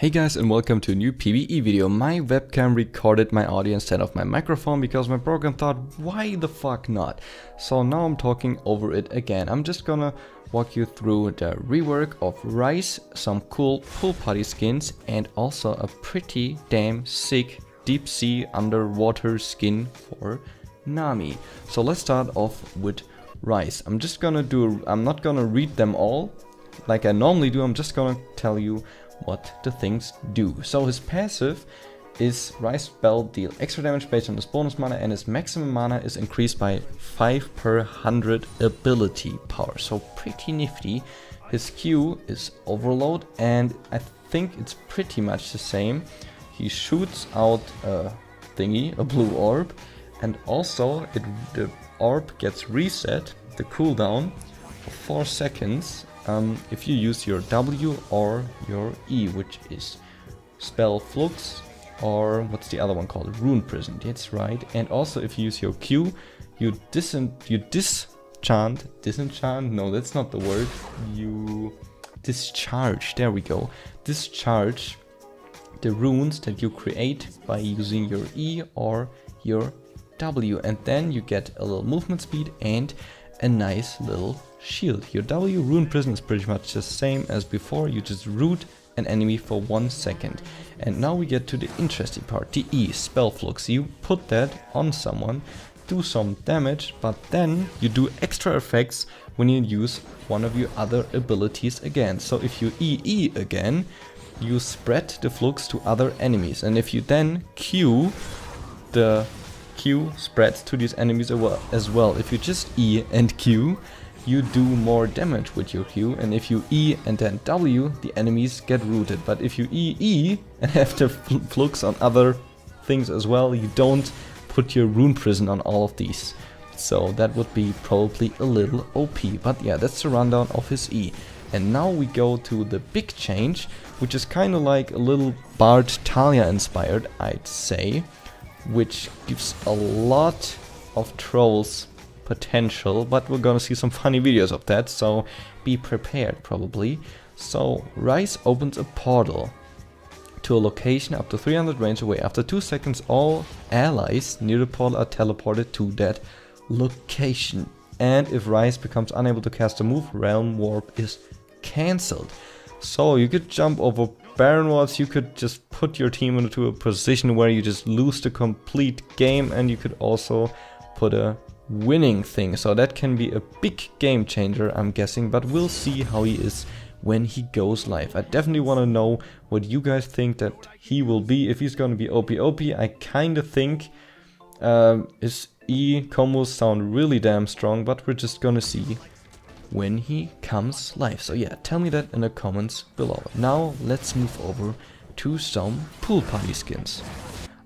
Hey guys, and welcome to a new PvE video. My webcam recorded my audio instead of my microphone because my program thought, why the fuck not? So now I'm talking over it again. I'm just gonna walk you through the rework of Ryze, some cool pool party skins, and also a pretty damn sick deep sea underwater skin for Nami. So let's start off with Ryze. I'm not gonna read them all like I normally do. I'm just gonna tell you what the things do. So his passive is Ryze spell deal extra damage based on his bonus mana, and his maximum mana is increased by 5 per 100 ability power. So pretty nifty. His Q is overload, and I think it's pretty much the same. He shoots out a thingy, a blue orb, and also the orb gets reset, the cooldown, for 4 seconds. If you use your W or your E, which is Spell Flux, or what's the other one called? Rune Prison, that's right. And also if you use your Q, you disenchant, no, that's not the word. You discharge, there we go. Discharge the runes that you create by using your E or your W. And then you get a little movement speed and a nice little shield. Your W Rune Prison is pretty much the same as before. You just root an enemy for 1 second. And now we get to the interesting part, the E, Spell Flux. You put that on someone, do some damage, but then you do extra effects when you use one of your other abilities again. So if you E again, you spread the flux to other enemies, and if you then Q, the Q spreads to these enemies as well. If you just E and Q, you do more damage with your Q, and if you E and then W, the enemies get rooted. But if you E and have the flux on other things as well, you don't put your Rune Prison on all of these. So that would be probably a little OP. But yeah, that's the rundown of his E. And now we go to the big change, which is kind of like a little Bard Talia inspired, I'd say, which gives a lot of trolls potential, but we're gonna see some funny videos of that, so be prepared probably. So Ryze opens a portal to a location up to 300 range away. After 2 seconds, all allies near the portal are teleported to that location. And if Ryze becomes unable to cast a move, Realm Warp is cancelled. So you could jump over Barren Walls, you could just put your team into a position where you just lose the complete game, and you could also put a winning thing. So that can be a big game changer, I'm guessing, but we'll see how he is when he goes live. I definitely want to know what you guys think that he will be, if he's going to be OP. I kind of think his E combos sound really damn strong, but we're just gonna see when he comes live. So yeah, tell me that in the comments below. Now let's move over to some pool party skins.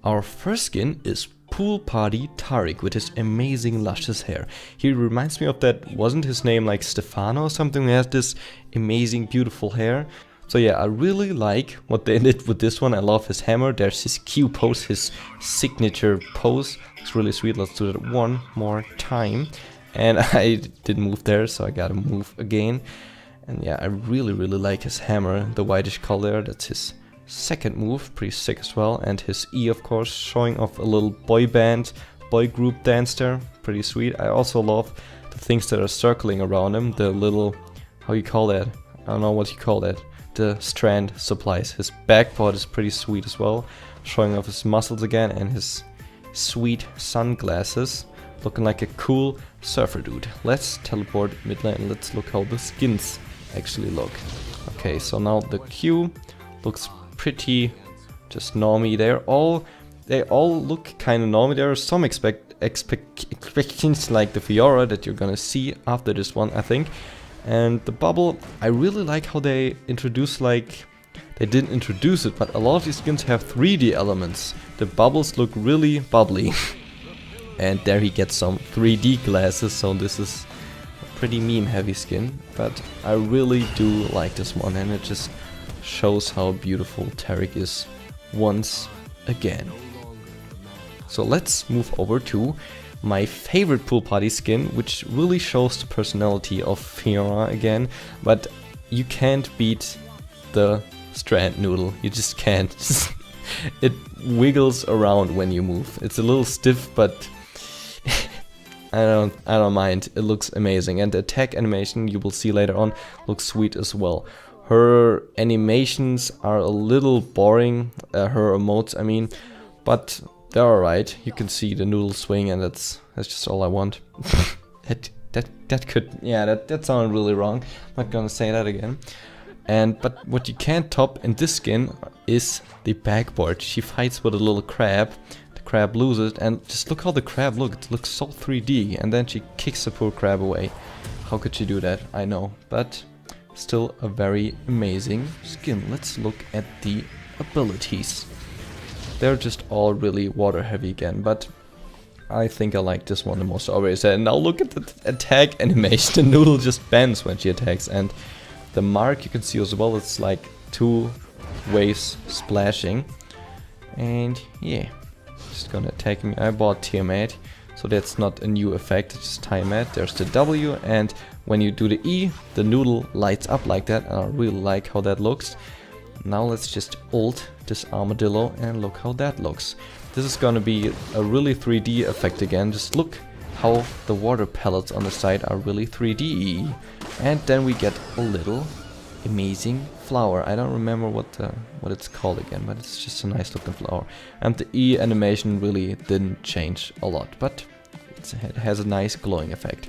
Our first skin is Pool Party Taric with his amazing luscious hair. He reminds me of that, wasn't his name like Stefano or something, who has this amazing beautiful hair. So yeah, I really like what they did with this one. I love his hammer. There's his Q pose, his signature pose. It's really sweet. Let's do that one more time. And I didn't move there, so I gotta move again. And yeah, I really like his hammer, the whitish color. That's his second move, pretty sick as well. And his E, of course, showing off a little boy group dance there, pretty sweet. I also love the things that are circling around him, the little, how you call that? I don't know what you call that. The strand supplies. His backboard is pretty sweet as well, showing off his muscles again, and his sweet sunglasses, looking like a cool surfer dude. Let's teleport mid lane and let's look how the skins actually look. Okay, so now the Q looks pretty just normy. They all look kind of normy. There are some expectations like the Fiora that you're gonna see after this one, I think. And the bubble, I really like how they introduce, like, they didn't introduce it, but a lot of these skins have 3D elements. The bubbles look really bubbly. And there he gets some 3D glasses, so this is a pretty meme heavy skin. But I really do like this one, and it just shows how beautiful Taric is once again. So let's move over to my favorite pool party skin, which really shows the personality of Fiora again, but you can't beat the strand noodle. You just can't. It wiggles around when you move. It's a little stiff, but I don't mind. It looks amazing, and the attack animation you will see later on looks sweet as well. Her animations are a little boring, her emotes I mean, but they're alright. You can see the noodle swing, and that's just all I want. that sounded really wrong. I'm not gonna say that again. But what you can't top in this skin is the backboard. She fights with a little crab. The crab loses, and just look how the crab looks. It looks so 3D, and then she kicks the poor crab away. How could she do that? I know, but still a very amazing skin. Let's look at the abilities. They're just all really water heavy again, but I think I like this one the most always. And now look at the attack animation. The noodle just bends when she attacks, and the mark you can see as well, it's like 2 waves splashing. And yeah, just gonna attack me. I bought Tiamat, so that's not a new effect, it's just Tiamat. There's the W, and when you do the E, the noodle lights up like that, and I really like how that looks. Now let's just ult this armadillo and look how that looks. This is gonna be a really 3D effect again. Just look how the water pellets on the side are really 3D. And then we get a little amazing flower. I don't remember what it's called again, but it's just a nice looking flower. And the E animation really didn't change a lot, but it has a nice glowing effect.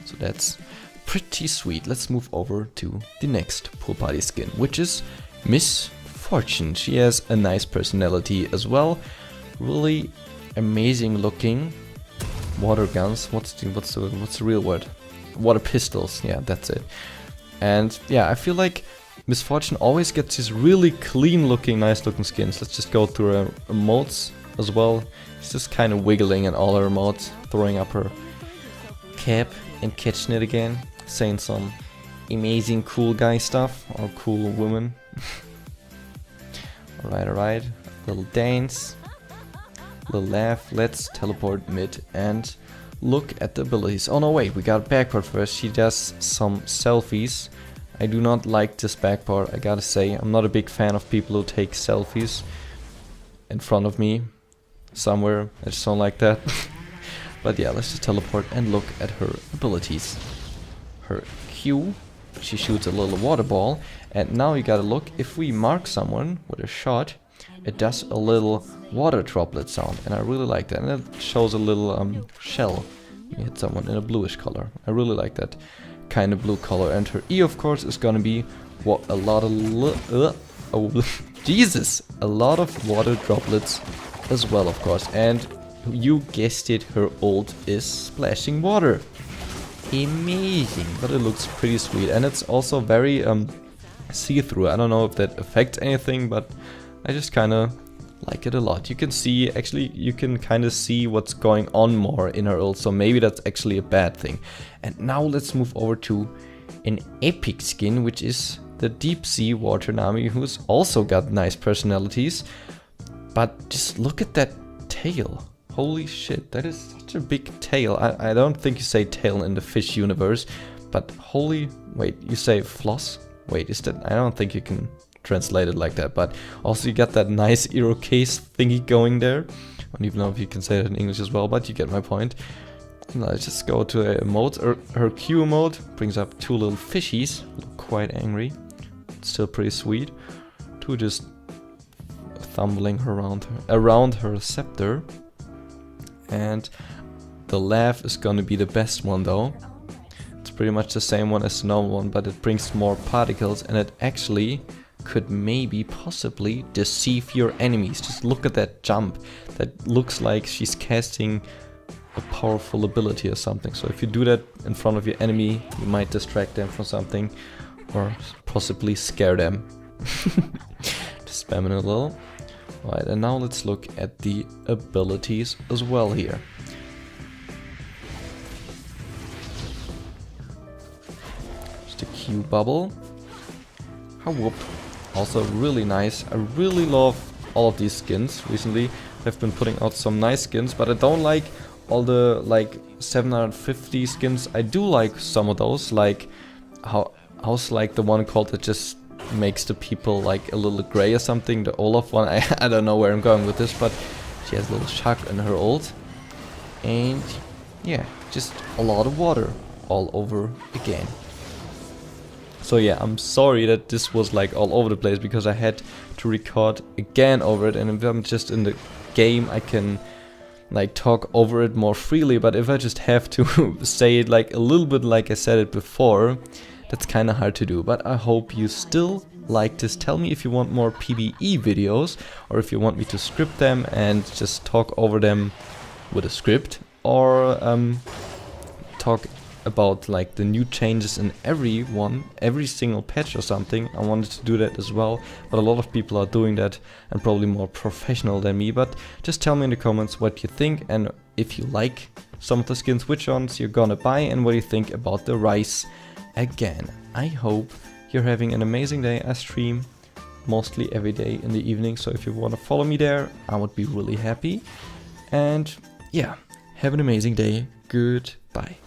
So that's pretty sweet. Let's move over to the next pool party skin, which is Miss Fortune. She has a nice personality as well. Really amazing looking water guns. What's the real word? Water pistols. Yeah, that's it. And yeah, I feel like Miss Fortune always gets these really clean looking, nice looking skins. Let's just go through her emotes as well. She's just kind of wiggling in all her emotes, throwing up her cap and catching it again, saying some amazing cool guy stuff, or cool woman. Alright, little dance, little laugh. Let's teleport mid and look at the abilities. Oh no, wait, we got backward first. She does some selfies. I do not like this backboard, I gotta say. I'm not a big fan of people who take selfies in front of me somewhere. I just don't like that. But yeah, let's just teleport and look at her abilities. Her Q, she shoots a little water ball, and now you gotta look, if we mark someone with a shot, it does a little water droplet sound, and I really like that. And it shows a little shell. You hit someone in a bluish color. I really like that kind of blue color. And her E, of course, is gonna be what a lot of Jesus, a lot of water droplets as well, of course. And you guessed it, her ult is splashing water. Amazing, but it looks pretty sweet, and it's also very see-through. I don't know if that affects anything, but I just kind of like it a lot. You can see, actually, you can kind of see what's going on more in her ult, so maybe that's actually a bad thing. And now let's move over to an epic skin, which is the Deep Sea Water Nami, who's also got nice personalities. But just look at that tail. Holy shit, that is such a big tail. I don't think you say tail in the fish universe, but holy... Wait, you say floss? Wait, is that... I don't think you can translate it like that, but also you got that nice case thingy going there. I don't even know if you can say that in English as well, but you get my point. Let's just go to a emote. Her Q emote brings up 2 little fishies, look quite angry. Still pretty sweet. 2 just tumbling around her scepter. And the laugh is gonna be the best one though. It's pretty much the same one as the normal one, but it brings more particles, and it actually could maybe possibly deceive your enemies. Just look at that jump. That looks like she's casting a powerful ability or something. So if you do that in front of your enemy, you might distract them from something, or possibly scare them. Just spamming a little. Alright, and now let's look at the abilities as well here. Just a Q bubble. Whoop. Also really nice. I really love all of these skins recently. They've been putting out some nice skins, but I don't like all the like 750 skins. I do like some of those, like how's like the one called that just makes the people like a little gray or something. The Olaf one, I don't know where I'm going with this, but she has a little shock in her ult. And yeah, just a lot of water all over again. So yeah, I'm sorry that this was like all over the place, because I had to record again over it, and if I'm just in the game I can like talk over it more freely, but if I just have to say it like a little bit like I said it before, that's kind of hard to do. But I hope you still like this. Tell me if you want more PvE videos, or if you want me to script them and just talk over them with a script, or talk about like the new changes in every single patch or something. I wanted to do that as well, but a lot of people are doing that and probably more professional than me. But just tell me in the comments what you think, and if you like some of the skins, which ones you're gonna buy, and what you think about the Ryze again. I hope you're having an amazing day. I stream mostly every day in the evening, so if you want to follow me there, I would be really happy. And yeah, have an amazing day. Goodbye.